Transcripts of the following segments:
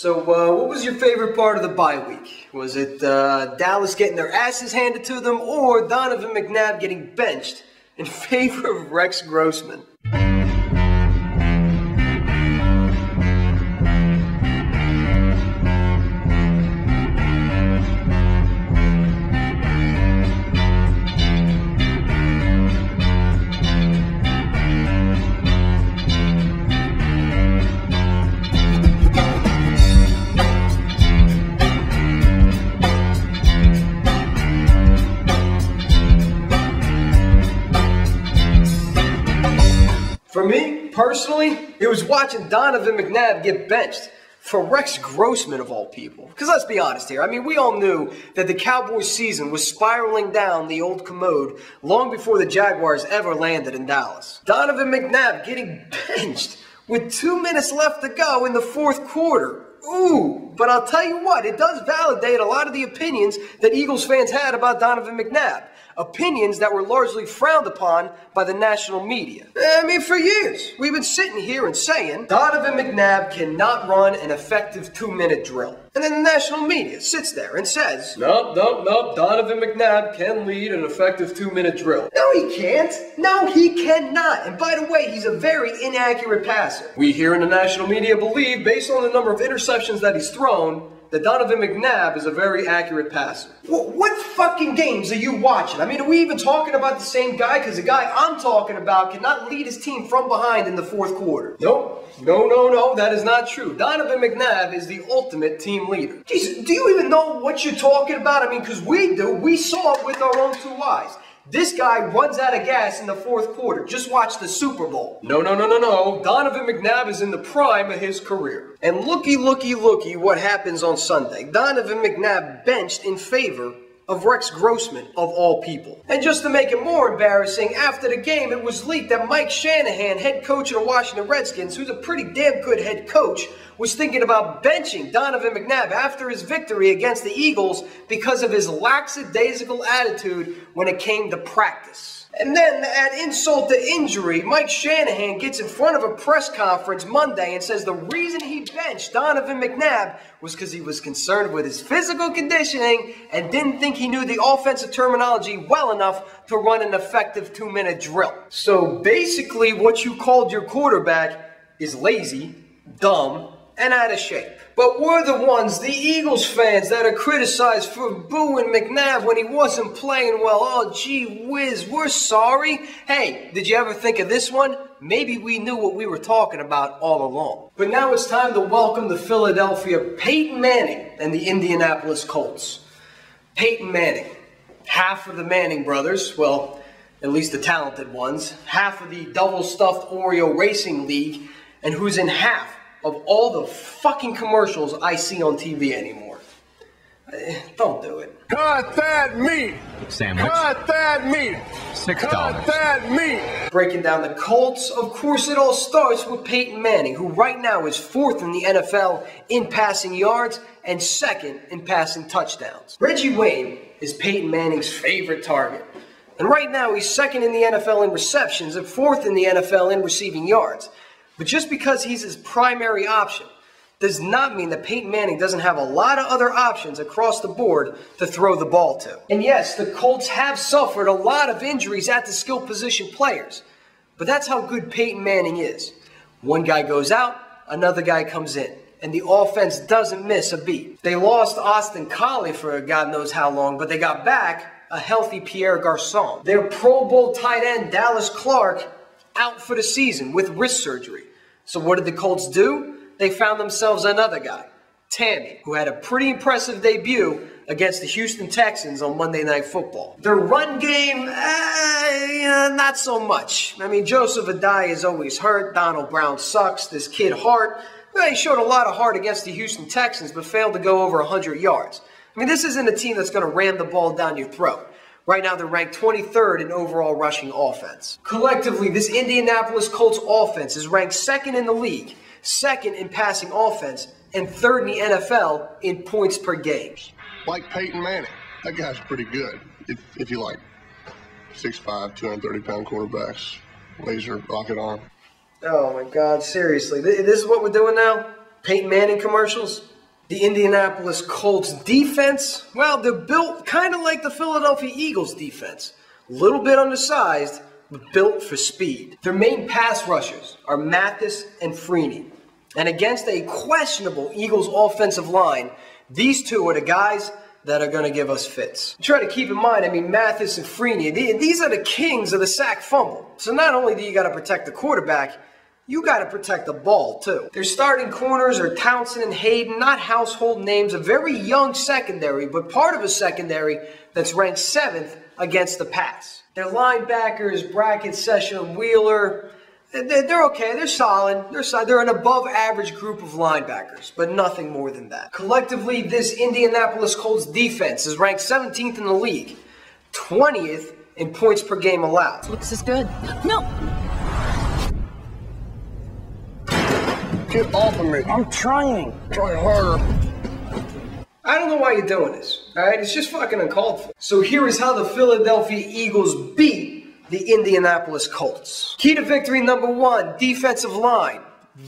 So, what was your favorite part of the bye week? Was it Dallas getting their asses handed to them, or Donovan McNabb getting benched in favor of Rex Grossman? For me, personally, it was watching Donovan McNabb get benched for Rex Grossman of all people. Because let's be honest here, I mean, we all knew that the Cowboys season was spiraling down the old commode long before the Jaguars ever landed in Dallas. Donovan McNabb getting benched with 2 minutes left to go in the fourth quarter. Ooh, but I'll tell you what, it does validate a lot of the opinions that Eagles fans had about Donovan McNabb. Opinions that were largely frowned upon by the national media. I mean, for years, we've been sitting here and saying, Donovan McNabb cannot run an effective 2-minute drill. And then the national media sits there and says, Nope, Donovan McNabb can lead an effective 2-minute drill. No, he can't. No, he cannot. And by the way, he's a very inaccurate passer. We here in the national media believe, based on the number of interceptions that he's thrown, that Donovan McNabb is a very accurate passer. What fucking games are you watching? I mean, are we even talking about the same guy? Because the guy I'm talking about cannot lead his team from behind in the fourth quarter. Nope. No, that is not true. Donovan McNabb is the ultimate team leader. Jesus, do you even know what you're talking about? I mean, because we do. We saw it with our own 2 eyes. This guy runs out of gas in the fourth quarter. Just watch the Super Bowl. No. Donovan McNabb is in the prime of his career. And looky what happens on Sunday. Donovan McNabb benched in favor of Rex Grossman, of all people. And just to make it more embarrassing, after the game, it was leaked that Mike Shanahan, head coach of the Washington Redskins, who's a pretty damn good head coach, was thinking about benching Donovan McNabb after his victory against the Eagles because of his lackadaisical attitude when it came to practice. And then, to add insult to injury, Mike Shanahan gets in front of a press conference Monday and says the reason he benched Donovan McNabb was because he was concerned with his physical conditioning and didn't think he knew the offensive terminology well enough to run an effective 2-minute drill. So basically what you called your quarterback is lazy, dumb, and out of shape. But we're the ones, the Eagles fans, that are criticized for booing McNabb when he wasn't playing well. Oh, gee whiz, we're sorry. Hey, did you ever think of this one? Maybe we knew what we were talking about all along. But now it's time to welcome to Philadelphia Peyton Manning and the Indianapolis Colts. Peyton Manning, half of the Manning brothers, well, at least the talented ones, half of the double-stuffed Oreo Racing League, and who's in half of all the fucking commercials I see on TV anymore. Don't do it. Cut that meat! Sandwich. Cut that meat! $6. Cut that meat! Breaking down the Colts, of course it all starts with Peyton Manning, who right now is 4th in the NFL in passing yards and 2nd in passing touchdowns. Reggie Wayne is Peyton Manning's favorite target. And right now he's 2nd in the NFL in receptions and 4th in the NFL in receiving yards. But just because he's his primary option does not mean that Peyton Manning doesn't have a lot of other options across the board to throw the ball to. And yes, the Colts have suffered a lot of injuries at the skill position players, but that's how good Peyton Manning is. One guy goes out, another guy comes in, and the offense doesn't miss a beat. They lost Austin Collie for God knows how long, but they got back a healthy Pierre Garçon. Their Pro Bowl tight end, Dallas Clark, out for the season with wrist surgery. So what did the Colts do? They found themselves another guy, Tammy, who had a pretty impressive debut against the Houston Texans on Monday Night Football. Their run game, not so much. I mean, Joseph Adai is always hurt. Donald Brown sucks. This kid Hart, he showed a lot of heart against the Houston Texans, but failed to go over 100 yards. I mean, this isn't a team that's going to ram the ball down your throat. Right now, they're ranked 23rd in overall rushing offense. Collectively, this Indianapolis Colts offense is ranked 2nd in the league, 2nd in passing offense, and 3rd in the NFL in points per game. Like Peyton Manning. That guy's pretty good. If you like 6'5", 230-pound quarterbacks, laser rocket arm. Oh my God, seriously. This is what we're doing now? Peyton Manning commercials? The Indianapolis Colts defense? Well, they're built kind of like the Philadelphia Eagles defense. A little bit undersized, but built for speed. Their main pass rushers are Mathis and Freeney. And against a questionable Eagles offensive line, these two are the guys that are going to give us fits. Try to keep in mind, Mathis and Freeney, these are the kings of the sack fumble. So not only do you got to protect the quarterback, you got to protect the ball too. Their starting corners are Townsend and Hayden, not household names, a very young secondary, but part of a secondary that's ranked 7th against the pass. Their linebackers, Brackett, Session, and Wheeler, they're okay. They're solid. They're an above-average group of linebackers, but nothing more than that. Collectively, this Indianapolis Colts defense is ranked 17th in the league, 20th in points per game allowed. Looks as good. No. Get off of me. I'm trying. Try harder. I don't know why you're doing this, all right? It's just fucking uncalled for. So here is how the Philadelphia Eagles beat the Indianapolis Colts. Key to victory number 1, defensive line.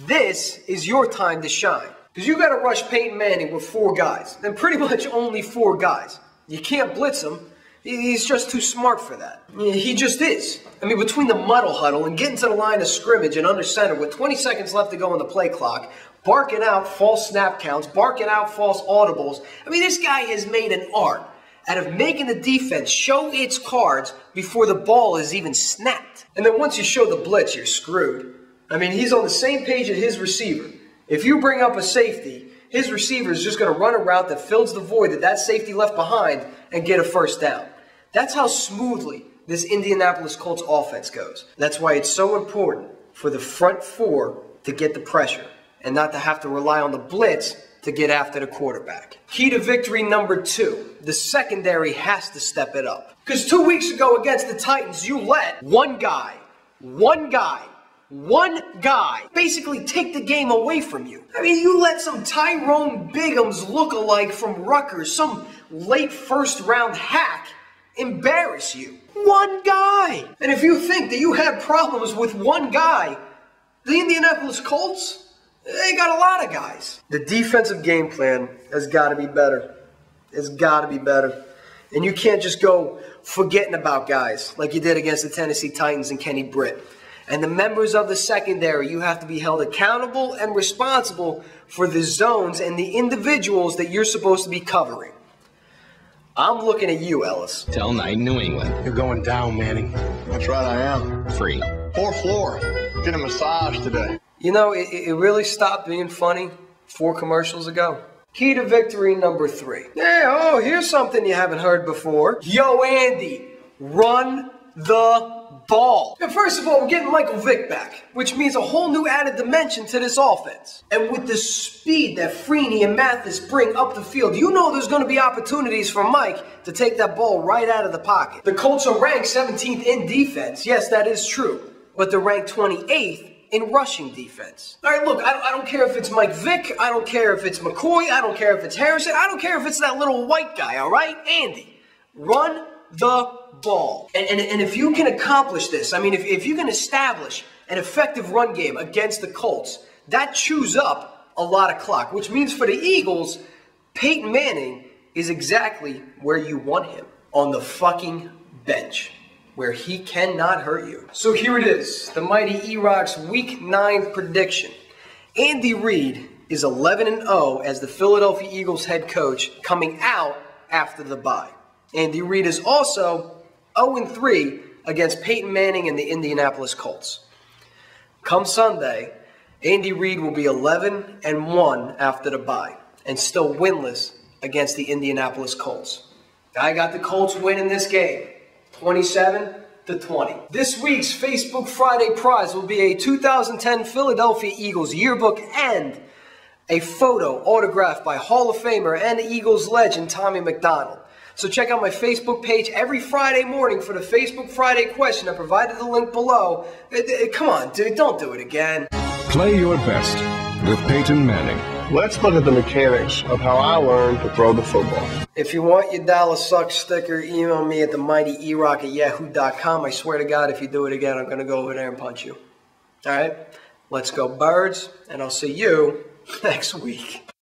This is your time to shine. Because you got to rush Peyton Manning with 4 guys. And pretty much only 4 guys. You can't blitz him. He's just too smart for that. He just is. Between the muddle huddle and getting to the line of scrimmage and under center with 20 seconds left to go on the play clock, barking out false snap counts, barking out false audibles. This guy has made an art out of making the defense show its cards before the ball is even snapped. And then once you show the blitz, you're screwed. He's on the same page as his receiver. If you bring up a safety, his receiver is just going to run a route that fills the void that safety left behind and get a first down. That's how smoothly this Indianapolis Colts offense goes. That's why it's so important for the front 4 to get the pressure and not to have to rely on the blitz to get after the quarterback. Key to victory number 2, the secondary has to step it up. Because 2 weeks ago against the Titans, you let one guy basically take the game away from you. You let some Tyrone Bigham's look-alike from Rutgers, some late first-round hack, embarrass you. One guy! And if you think that you have problems with one guy, the Indianapolis Colts, they got a lot of guys. The defensive game plan has got to be better. It's got to be better. And you can't just go forgetting about guys like you did against the Tennessee Titans and Kenny Britt. And the members of the secondary, you have to be held accountable and responsible for the zones and the individuals that you're supposed to be covering. I'm looking at you, Ellis. Tell night in New England. You're going down, Manning. That's right, I am. Free. 4th floor. Get a massage today. It really stopped being funny 4 commercials ago. Key to victory number 3. Yeah, here's something you haven't heard before. Yo, Andy, run the ball. And first of all, we're getting Michael Vick back, which means a whole new added dimension to this offense. And with the speed that Freeney and Mathis bring up the field, there's going to be opportunities for Mike to take that ball right out of the pocket. The Colts are ranked 17th in defense. Yes, that is true. But they're ranked 28th in rushing defense. All right, look, I don't care if it's Mike Vick. I don't care if it's McCoy. I don't care if it's Harrison. I don't care if it's that little white guy, all right? Andy, run the ball. And if you can accomplish this, if you can establish an effective run game against the Colts, that chews up a lot of clock, which means for the Eagles, Peyton Manning is exactly where you want him, on the fucking bench, where he cannot hurt you. So here it is, the mighty EROCK's Week 9 prediction. Andy Reid is 11-0 as the Philadelphia Eagles head coach coming out after the bye. Andy Reid is also 0-3 against Peyton Manning and the Indianapolis Colts. Come Sunday, Andy Reid will be 11-1 after the bye and still winless against the Indianapolis Colts. I got the Colts winning this game, 27-20. This week's Facebook Friday prize will be a 2010 Philadelphia Eagles yearbook and a photo autographed by Hall of Famer and Eagles legend Tommy McDonald. So check out my Facebook page every Friday morning for the Facebook Friday question. I provided the link below. Come on, dude, don't do it again. Play your best with Peyton Manning. Let's look at the mechanics of how I learned to throw the football. If you want your Dallas Sucks sticker, email me at themightyerock@yahoo.com. I swear to God, if you do it again, I'm going to go over there and punch you. All right? Let's go, birds, and I'll see you next week.